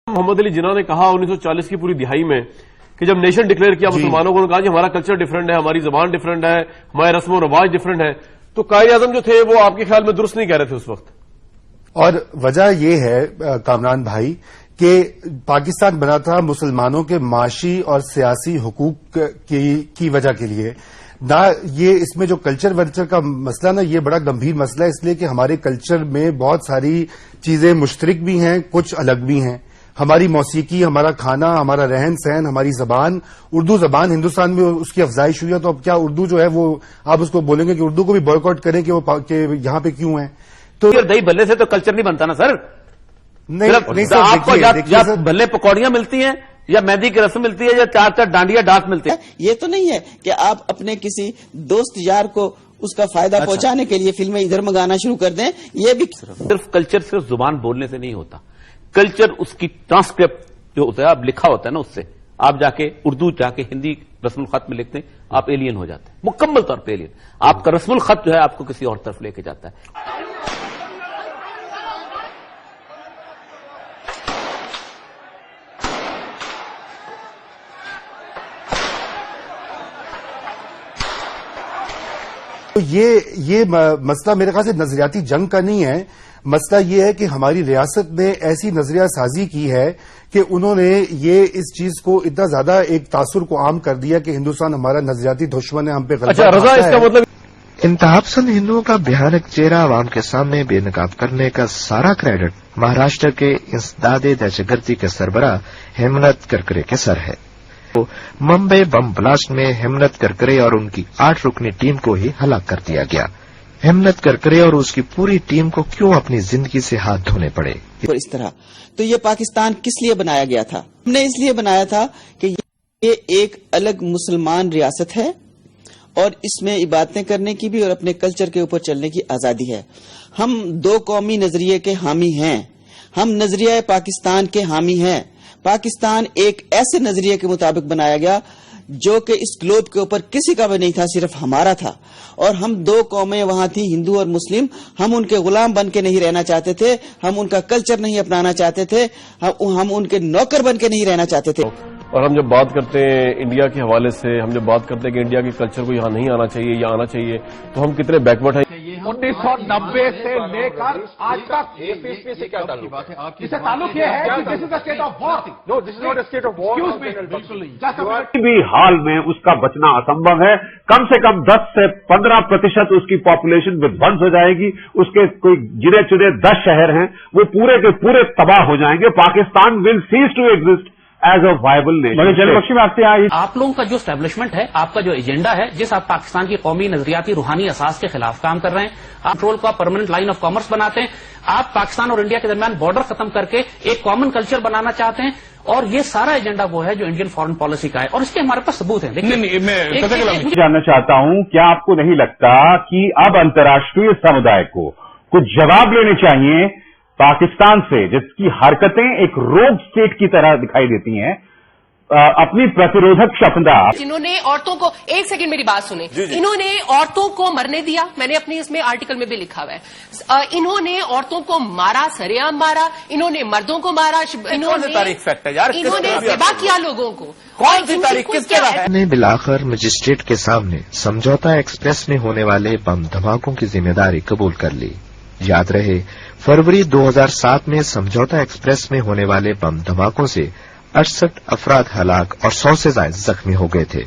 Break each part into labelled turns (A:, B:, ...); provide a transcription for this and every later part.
A: मोहम्मद अली जिन्ना ने कहा 1940 की पूरी दिहाई में कि जब नेशन डिक्लेयर किया मुसलमानों को, कहा कि हमारा कल्चर डिफरेंट है, हमारी जबान डिफरेंट है, हमारे रस्म और रवाज डिफरेंट है, तो कायद आजम जो थे वो आपके ख्याल में दुरुस्त नहीं कह रहे थे उस वक्त। और
B: वजह ये है कामरान भाई कि पाकिस्तान बना था मुसलमानों के माशी और सियासी हुकूक की वजह के लिए ना। ये इसमें जो कल्चर वर्चर का मसला ना, ये बड़ा गंभीर मसला है, इसलिए कि हमारे कल्चर में बहुत सारी चीजें मुश्तरक भी हैं, कुछ अलग भी हैं। हमारी मौसीकी, हमारा खाना, हमारा रहन सहन, हमारी जबान, उर्दू जबान हिंदुस्तान में उसकी अफजाइश हुई है, तो अब क्या उर्दू जो है वो आप उसको बोलेंगे कि उर्दू को भी बॉयकॉट करें कि वो यहां पे क्यों है? तो
C: दही भल्ले से तो कल्चर नहीं बनता ना सर।
B: नहीं सर,
C: आपको या भल्ले पकौड़ियां मिलती हैं या मेहंदी की रस्म मिलती है या चार चार डांडिया डांस मिलते हैं।
D: ये तो नहीं है कि आप अपने किसी दोस्त यार को उसका फायदा पहुंचाने के लिए फिल्में इधर मंगाना शुरू कर दें। ये भी
C: सिर्फ कल्चर सिर्फ जुबान बोलने से नहीं होता, कल्चर उसकी ट्रांसक्रिप्ट जो होता है, आप लिखा होता है ना, उससे आप जाके उर्दू जाके हिंदी रस्मुल खत में लिखते हैं, आप एलियन हो जाते हैं, मुकम्मल तौर पे एलियन। आपका रस्मुल खत जो है आपको किसी और तरफ लेके जाता है।
B: तो ये मसला मेरे ख्याल से नजरियाती जंग का नहीं है। मसला ये है कि हमारी रियासत ने ऐसी नजरिया साजी की है कि उन्होंने ये इस चीज को इतना ज्यादा एक तासुर को आम कर दिया कि हिंदुस्तान हमारा नजरियाती दुश्मन है, हम पे
A: अच्छा रजा, इसका मतलब
E: इंतहापसंद हिंदुओं का भयानक चेहरा आवाम के सामने बेनकाब करने का सारा क्रेडिट महाराष्ट्र के इंसदादे दहशतगर्दी के सरबराह हेमंत करकरे के सर है। मुंबई बम ब्लास्ट में हेमंत करकरे और उनकी 8 रुकनी टीम को ही हलाक कर दिया गया। हेमंत करकरे और उसकी पूरी टीम को क्यों अपनी जिंदगी से हाथ धोने पड़े?
D: और इस तरह तो ये पाकिस्तान किस लिए बनाया गया था? हमने इसलिए बनाया था कि ये एक अलग मुसलमान रियासत है और इसमें इबादतें करने की भी और अपने कल्चर के ऊपर चलने की आजादी है। हम दो कौमी नजरिए के हामी हैं, हम नजरिया पाकिस्तान के हामी हैं। पाकिस्तान एक ऐसे नजरिए के मुताबिक बनाया गया जो कि इस ग्लोब के ऊपर किसी का भी नहीं था, सिर्फ हमारा था। और हम दो कौमें वहां थी, हिंदू और मुस्लिम। हम उनके गुलाम बन के नहीं रहना चाहते थे, हम उनका कल्चर नहीं अपनाना चाहते थे, हम उनके नौकर बन के नहीं रहना चाहते थे।
A: और हम जब बात करते हैं इंडिया के हवाले से, हम जब बात करते हैं कि इंडिया के कल्चर को यहाँ नहीं आना चाहिए या आना चाहिए, तो हम कितने बैकवर्ड हैं।
F: 1990 से लेकर आज तक से क्या ताल्लुक है? इससे ताल्लुक ये है कि this is the state of war. No, this is not a state of war.
G: किसी भी हाल में उसका बचना असंभव है। कम से कम 10 से 15% उसकी पॉपुलेशन विध्वंस हो जाएगी। उसके कोई गिने चुने 10 शहर हैं, वो पूरे के पूरे तबाह हो जाएंगे। Pakistan will cease to exist as a viable nation.
H: आप लोगों का जो एस्टेब्लिशमेंट है, आपका जो एजेंडा है, जिस आप पाकिस्तान की कौमी नजरियाती रूहानी असास के खिलाफ काम कर रहे हैं, आप कंट्रोल को परमानेंट लाइन ऑफ कॉमर्स बनाते हैं, आप पाकिस्तान और इंडिया के दरमियान बॉर्डर खत्म करके एक कॉमन कल्चर बनाना चाहते हैं, और ये सारा एजेंडा वो है जो इंडियन फॉरेन पॉलिसी का है, और इसके हमारे पास सबूत है।
G: मैं जानना चाहता हूं, क्या आपको नहीं लगता कि अब अंतर्राष्ट्रीय समुदाय को कुछ जवाब लेने चाहिए पाकिस्तान से, जिसकी हरकतें एक रोग स्टेट की तरह दिखाई देती हैं, अपनी प्रतिरोधक क्षमता।
I: इन्होंने औरतों को, एक सेकंड मेरी बात सुने, इन्होंने औरतों को मरने दिया, मैंने अपनी इसमें आर्टिकल में भी लिखा हुआ है। इन्होंने औरतों को मारा, सरेआम मारा, इन्होंने मर्दों को मारा, इन्होंने ज़िबा किया लोगों को।
C: कौन सी तारीख किसके है?
E: ने बिलाखिर मजिस्ट्रेट के सामने समझौता एक्सप्रेस में होने वाले बम धमाकों की जिम्मेदारी कबूल कर ली। याद रहे, फरवरी 2007 में समझौता एक्सप्रेस में होने वाले बम धमाकों से 68 अफराद हलाक और 100 से ज्यादा जख्मी हो गए थे।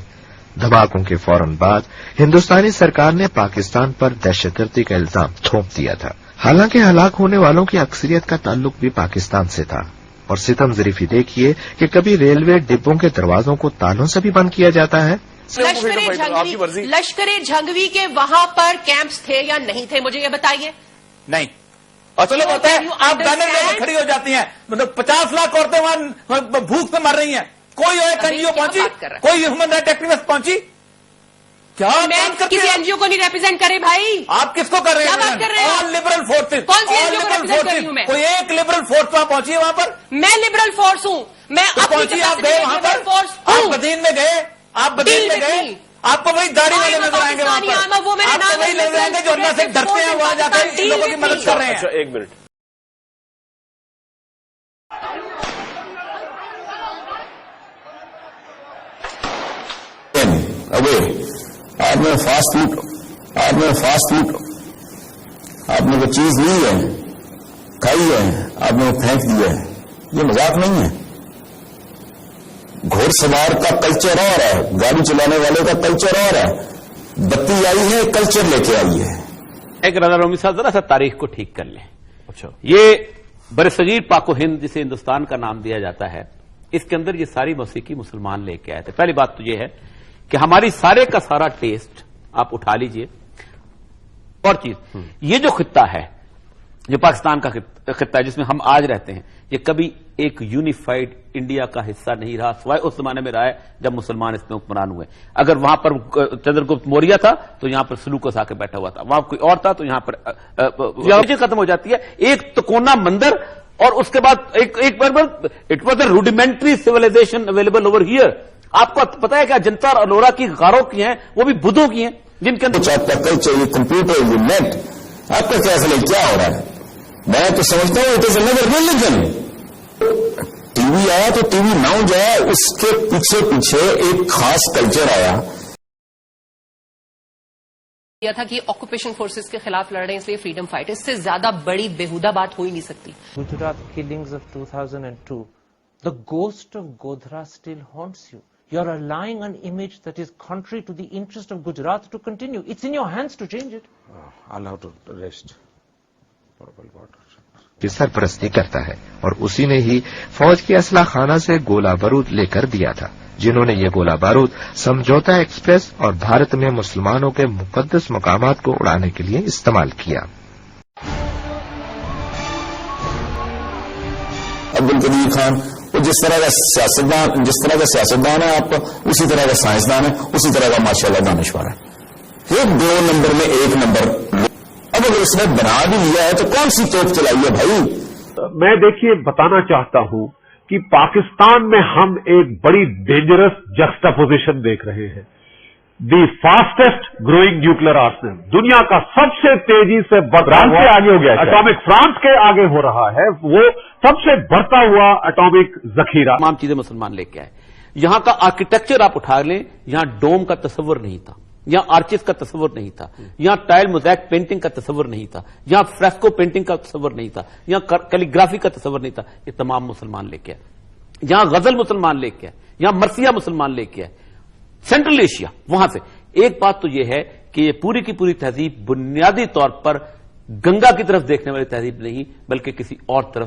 E: धमाकों के फौरन बाद हिंदुस्तानी सरकार ने पाकिस्तान पर दहशतगर्दी का इल्जाम थोप दिया था। हालांकि हलाक होने वालों की अक्सरियत का ताल्लुक भी पाकिस्तान से था। और सितम ज़रीफी देखिए कि कभी रेलवे डिब्बों के दरवाजों को तालों से भी बंद किया जाता है।
I: लश्करे झंगवी के वहां पर कैंप्स थे या नहीं थे, मुझे ये बताइए।
C: नहीं, असल में होता है, आप बैनर लेकर खड़ी हो जाती हैं, मतलब 50 लाख औरतें वहां भूख से मर रही हैं। कोई एक एनजीओ पहुंची, कोई ह्यूमन राइट एक्टिविस्ट पहुंची? क्या
I: मैं किसी एनजीओ को नहीं रिप्रेजेंट करे भाई।
C: आप किसको कर रहे हैं?
I: क्या बात कर रहे हैं?
C: All liberal forces.
I: कौन सी एनजीओ को रिप्रेजेंट कर रही हूं मैं?
C: कोई एक लिबरल फोर्स वहां पहुंची है? वहां पर मैं
I: लिबरल फोर्स हूं। मैं
C: पहुंची, आप गए वहां पर? आप बदीन में गए? आप बदीन में गए? आपको वही दाढ़ी वाले नजर आएंगे वहां पर, आपको वही नजर आएंगे जो अल्लाह से डरते हैं, वहां जाकर इन लोगों की मदद कर रहे हैं।
A: 1 मिनट।
J: آپ نے فاسٹ فوڈ آپ نے کوئی چیز لی ہے، کھائی ہے، آپ نے پھینک دیا ہے، یہ مذاق نہیں ہے. گھوڑ سوار کا کلچر اور ہے، گاڑی چلانے والے کا کلچر اور ہے. بتی آئی ہے، کلچر لے کے آئی ہے.
C: ایک رضا رومی صاحب ذرا سا تاریخ کو ٹھیک کر لیں.
A: اچھا،
C: یہ برصغیر پاک و ہند جسے ہندوستان کا نام دیا جاتا ہے، اس کے اندر یہ ساری موسیقی مسلمان لے کے آئے تھے. پہلی بات تو یہ ہے کہ ہماری سارے کا سارا ٹیسٹ آپ اٹھا لیجئے. اور چیز، یہ جو خطہ ہے، جو پاکستان کا خطہ ہے جس میں ہم آج رہتے ہیں، یہ کبھی ایک یونیفائڈ انڈیا کا حصہ نہیں رہا، سوائے اس زمانے میں رہا ہے جب مسلمان اس میں حکمران ہوئے. اگر وہاں پر چندر گپت موریہ تھا تو یہاں پر سلوکس آ کے بیٹھا ہوا تھا، وہاں کوئی اور تھا تو یہاں پر ختم ہو جاتی ہے. ایک تکونا مندر اور اس کے بعد it was a rudimentary civilisation available over here. آپ کو پتا ہے کہ اجنتا اور الورا کی غاروں کی ہیں، وہ بھی بدھوں کی ہیں جن کے اندر
J: آپ کا کلچر، یہ کمپیوٹر، یہ نیٹ، آپ کا فیصلہ کیا ہو رہا ہے؟ میں تو سمجھتا ہوں it is another religion. T V آیا تو ٹی وی ناؤ جو ہے اس کے پیچھے ایک خاص کلچر آیا.
I: یہ تھا کہ آکوپیشن فورسز کے خلاف لڑ رہے ہیں اس لیے فریڈم فائٹ، اس سے زیادہ بڑی بےہودہ بات ہو ہی نہیں سکتی.
K: Gujarat killings of 2002, the ghost of Godhra still haunts you. You are allowing an image that is contrary to the interest of Gujarat to continue. It's in your hands to change it.
F: I'll have to rest.
E: کی سرپرستی کرتا ہے اور اسی نے ہی فوج کے اسلحہ خانہ سے گولہ بارود لے کر دیا تھا، جنہوں نے یہ گولہ بارود سمجھوتا ایکسپریس اور بھارت میں مسلمانوں کے مقدس مقامات کو اڑانے کے لیے استعمال کیا.
J: عبدالقدیر خان وہ جس طرح کا سیاستدان ہے آپ اسی طرح کا سائنسدان ہے، اسی طرح کا ماشاءاللہ دانشور ہے. ایک 2 نمبر میں 1 نمبر. اب اگر اس نے بنا بھی لیا ہے تو کون سی توپ چلائی ہے بھائی؟
G: میں دیکھیے بتانا چاہتا ہوں کہ پاکستان میں ہم ایک بڑی ڈینجرس جکسٹاپوزیشن دیکھ رہے ہیں. The fastest growing nuclear Arsenal, دنیا کا سب سے تیزی سے فرانس آگے ہو گیا، اٹامک فرانس کے آگے ہو رہا ہے، وہ سب سے بڑھتا ہوا اٹامک ذخیرہ.
C: تمام چیزیں مسلمان لے کے آئے. یہاں کا آرکیٹیکچر آپ اٹھا لیں، یہاں ڈوم کا تصور نہیں تھا، یہاں آرچز کا تصور نہیں تھا، یہاں ٹائل موزیک پینٹنگ کا تصور نہیں تھا، یہاں فریسکو پینٹنگ کا تصور نہیں تھا، یہاں کیلیگرافی کا تصور نہیں تھا. یہ تمام مسلمان لے کے آئے. یہاں غزل مسلمان لے کے آئے، یہاں مرثیہ مسلمان لے کے آئے. سینٹرل ایشیا وہاں سے. ایک بات تو یہ ہے کہ یہ پوری کی پوری تہذیب بنیادی طور پر گنگا کی طرف دیکھنے والی تہذیب نہیں بلکہ کسی اور طرف